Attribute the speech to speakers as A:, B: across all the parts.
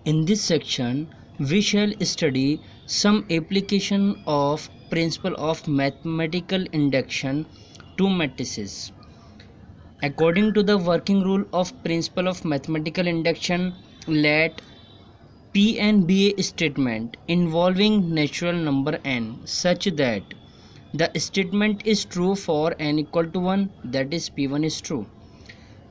A: In this section, we shall study some application of principle of mathematical induction to matrices. According to the working rule of principle of mathematical induction, let P n be a statement involving natural number n such that the statement is true for n equal to 1, that is P1 is true.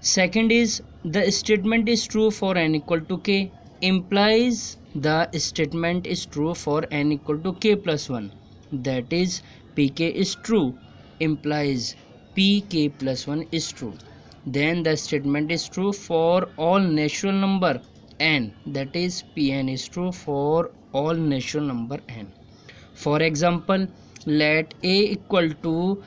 A: Second is the statement is true for n equal to k, implies the statement is true for n equal to k plus 1, that is pk is true, implies pk plus 1 is true. Then the statement is true for all natural number n, that is pn is true for all natural number n. For example, let A equal to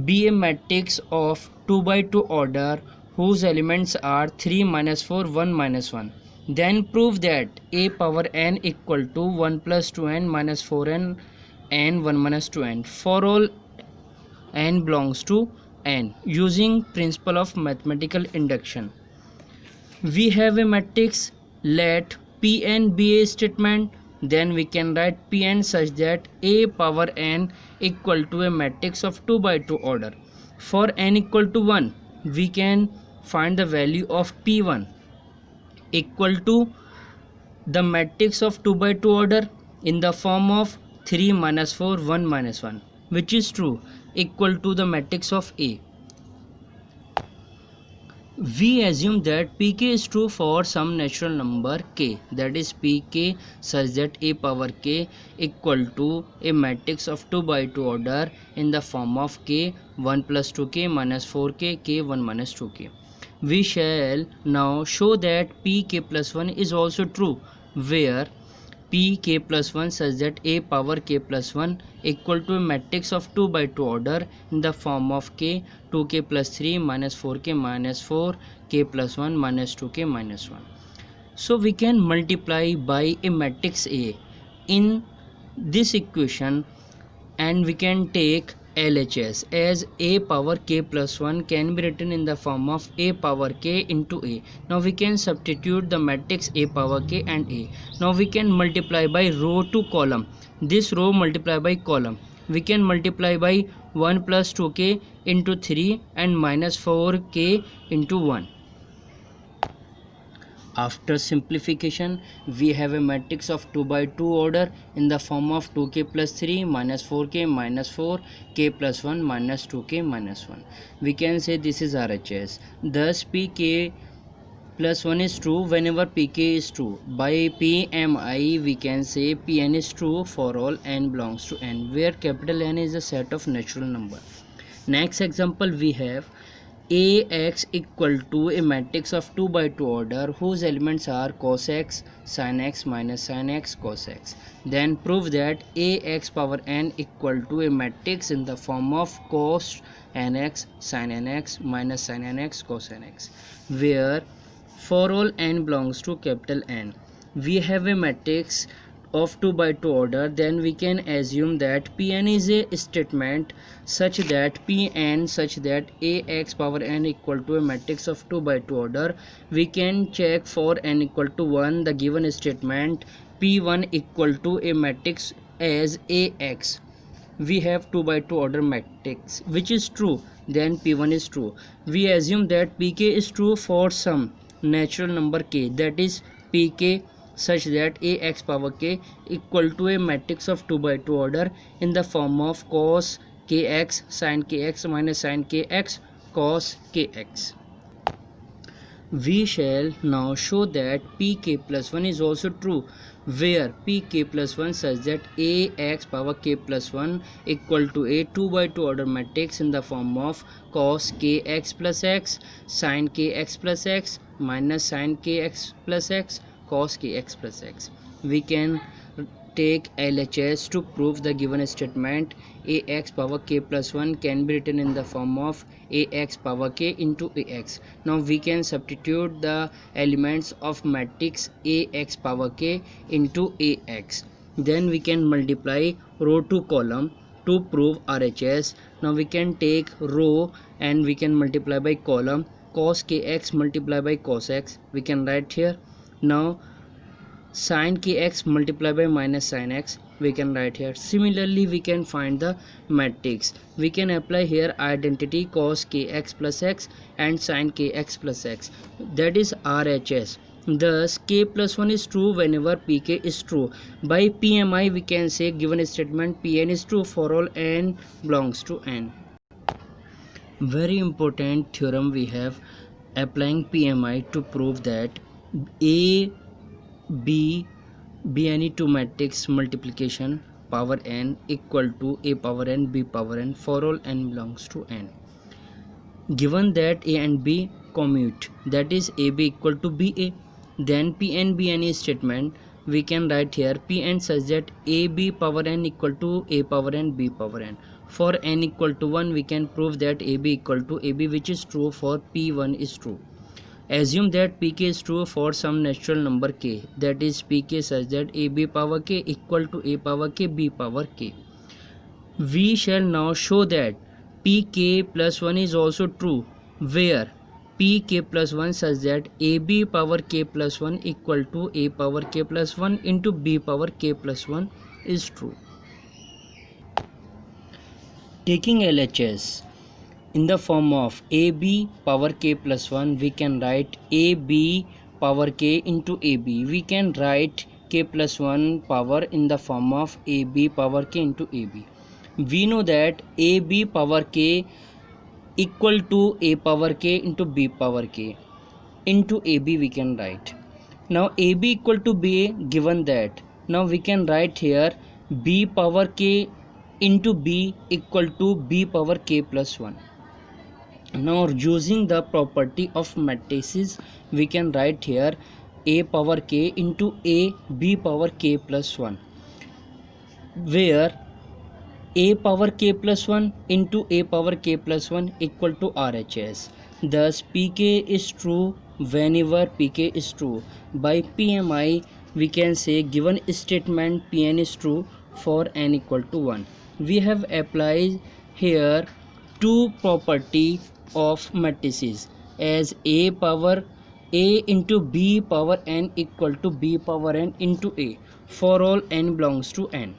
A: be a matrix of 2 by 2 order whose elements are 3 minus 4 1 minus 1. Then prove that A power n equal to 1 plus 2n minus 4n and 1 minus 2n for all n belongs to n using principle of mathematical induction. We have a matrix, let Pn be a statement, then we can write Pn such that A power n equal to a matrix of 2 by 2 order. For n equal to 1, we can find the value of P1 equal to the matrix of 2 by 2 order in the form of 3 minus 4 1 minus 1, which is true, equal to the matrix of A. We assume that pk is true for some natural number k, that is pk such that A power k equal to a matrix of 2 by 2 order in the form of k 1 plus 2k minus 4k k 1 minus 2k. We shall now show that pk plus 1 is also true, where pk plus 1 such that A power k plus 1 equal to a matrix of 2 by 2 order in the form of k 2k plus 3 minus 4k minus 4 k plus 1 minus 2k minus 1. So we can multiply by a matrix A in this equation and we can take LHS as A power k plus 1 can be written in the form of A power k into A. Now we can substitute the matrix A power k and A. Now we can multiply by row to column. This row multiply by column. We can multiply by 1 plus 2k into 3 and minus 4k into 1. After simplification, we have a matrix of 2 by 2 order in the form of 2k plus 3 minus 4k minus 4 k plus 1 minus 2k minus 1. We can say this is RHS. Thus pk plus 1 is true whenever pk is true. By PMI we can say Pn is true for all n belongs to n, where capital N is a set of natural number. Next example we have Ax equal to a matrix of 2 by 2 order whose elements are cos x, sin x minus sin x cos x. Then prove that Ax power n equal to a matrix in the form of cos nx, sin nx minus sin nx cos nx, where for all n belongs to capital N. We have a matrix of 2 by 2 order, then we can assume that Pn is a statement such that Pn such that Ax power n equal to a matrix of 2 by 2 order. We can check for n equal to 1 the given statement P1 equal to a matrix as Ax. We have 2 by 2 order matrix which is true, then P1 is true. We assume that Pk is true for some natural number k, that is pk such that Ax power k equal to a matrix of 2 by 2 order in the form of cos kx sin kx minus sin kx cos kx. We shall now show that pk plus 1 is also true, where pk plus 1 such that Ax power k plus 1 equal to a 2 by 2 order matrix in the form of cos kx plus x sin kx plus x minus sin kx plus x cos kx plus x. We can take LHS to prove the given statement Ax power k plus 1 can be written in the form of Ax power k into Ax. Now we can substitute the elements of matrix Ax power k into Ax. Then we can multiply row to column to prove RHS. Now we can take row and we can multiply by column. Cos kx multiply by cos x we can write here. Now sin kx multiplied by minus sin x, we can write here. Similarly, we can find the matrix. We can apply here identity cos kx plus x and sin kx plus x, that is RHS. Thus k plus 1 is true whenever pk is true. By PMI we can say given statement Pn is true for all n belongs to n. Very important theorem we have applying PMI to prove that A B any two matrix multiplication power n equal to A power n B power n for all n belongs to n. Given that A and B commute, that is AB equal to BA, then Pn be any statement, we can write here Pn such that AB power n equal to A power n B power n. For n equal to 1 we can prove that AB equal to AB, which is true for P1 is true. Assume that pk is true for some natural number k, that is pk such that ab power k equal to a power k b power k. We shall now show that pk plus 1 is also true where pk plus 1 such that ab power k plus 1 equal to a power k plus 1 into b power k plus 1 is true. Taking LHS in the form of AB power k plus 1, we can write AB power k into AB. We can write k plus 1 power in the form of AB power k into AB. We know that AB power k equal to A power k into B power k into AB we can write. Now AB equal to B, given that, now we can write here B power k into B equal to B power k plus 1. Now using the property of matrices, we can write here A power k into A B power k plus 1, where A power k plus 1 into A power k plus 1 equal to RHS. Thus pk is true whenever pk is true. By PMI we can say given statement Pn is true for n equal to 1. We have applied here two property of matrices as A power A into B power n equal to B power n into A for all n belongs to n.